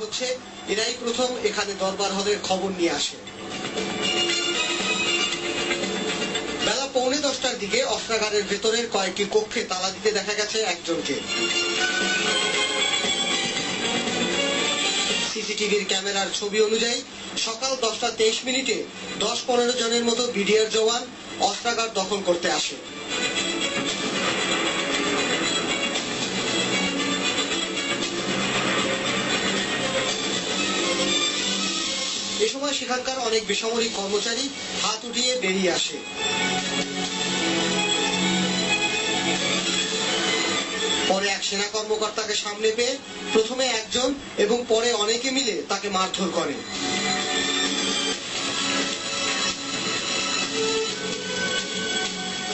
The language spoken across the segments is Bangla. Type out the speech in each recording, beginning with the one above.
হচ্ছে এরাই প্রথম এখানে দরবার হলের খবর নিয়ে আসে। বেলা 9:45টার দিকে অস্ত্রাগারের ভেতরের কয়েকটি কক্ষে তালা দিতে দেখা গেছে একজনকে। সিসিটিভির ক্যামেরার ছবি অনুযায়ী সকাল 10:23 10-15 জনের মতো বিডিআর জওয়ান অস্ত্রাগার দখল করতে আসে। এ সময় সেখানকার অনেক বেসামরিক কর্মচারী হাত উঠিয়ে বেরিয়ে আসে। পরে এক সেনা কর্মকর্তাকে সামনে পেয়ে প্রথমে একজন এবং পরে অনেকে মিলে তাকে মারধর করে।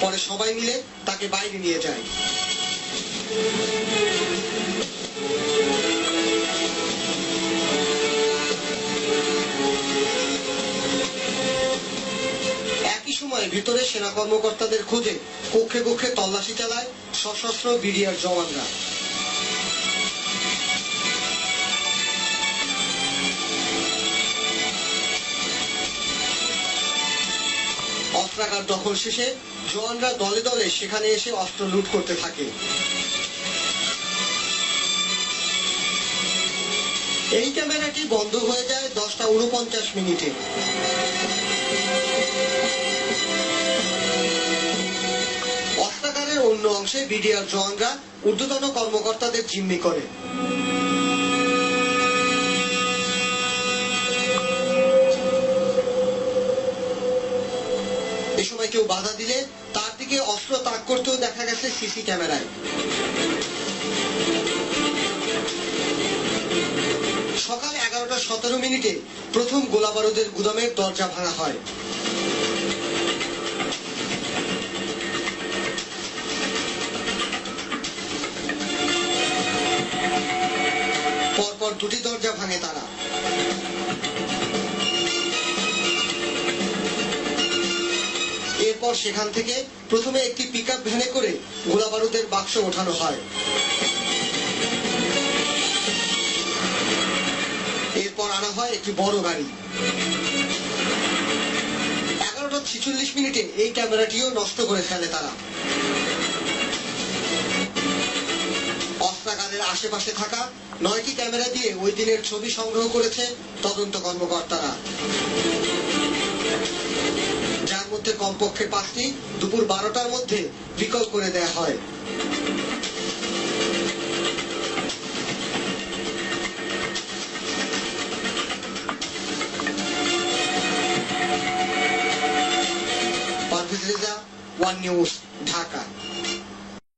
পরে সবাই মিলে তাকে বাইরে নিয়ে যায়। একই সময়ে ভিতরে সেনা কর্মকর্তাদের খোঁজে কক্ষে কক্ষে তল্লাশি চালায় সশস্ত্র বিডিআর জওয়ানরা। অস্ত্রাগার দখল শেষে জওয়ানরা দলে দলে সেখানে এসে অস্ত্র লুট করতে থাকে। এই ক্যামেরাটি বন্ধ হয়ে যায় 10:49। অস্ত্রাগারের অন্য অংশে বিডিআর জওয়ানরা ঊর্ধ্বতন কর্মকর্তাদের জিম্মি করে। এ সময় কেউ বাধা দিলে তার দিকে অস্ত্র তাক করতেও দেখা গেছে সিসি ক্যামেরায়। সকাল 11:17 প্রথম গোলাবারুদের গুদামের দরজা ভাঙা হয়। পরপর দুটি দরজা ভাঙে তারা। এরপর সেখান থেকে প্রথমে একটি পিকআপ ভ্যানে করে গোলাবারুদের বাক্স ওঠানো হয়। এরপর আনা হয় একটি বড় গাড়ি। 11:46 এই ক্যামেরাটিও নষ্ট করে ফেলে তারা। অস্ত্রাগারের আশেপাশে থাকা 9টি ক্যামেরা দিয়ে ওই দিনের ছবি সংগ্রহ করেছে তদন্ত কর্মকর্তারা, যার মধ্যে কমপক্ষে 5টি দুপুর 12টার মধ্যে বিকল করে দেয়া হয়। Parvez Reza, one news, Dhaka.